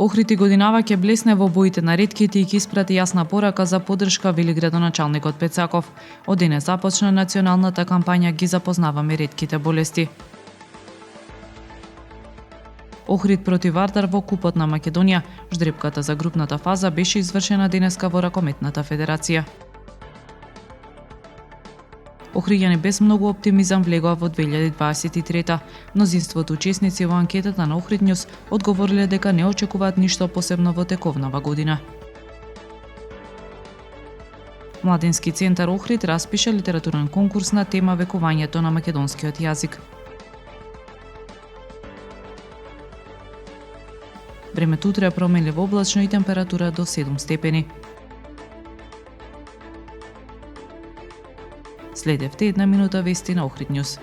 Охрид и годинава ќе блесне во боите на ретките и ќе испрати јасна порака за поддршка, вели градоначалникот Пецаков. Од денес започна националната кампања Ги запознаваме ретките болести. Охрид против Вардар во Купот на Македонија. Ждрепката за групната фаза беше извршена денеска во Ракометната федерација. Охриѓани без многу оптимизам влегоа во 2023-та. Мнозинството учесници во анкетата на Охрид Нјус одговориле дека не очекуваат ништо посебно во тековнава година. Младински центар Охрид распиша литературен конкурс на тема векувањето на македонскиот јазик. Времето утре е променливо облачно и температура до 7 степени. Следевте една минута вести на Охрид Нјус.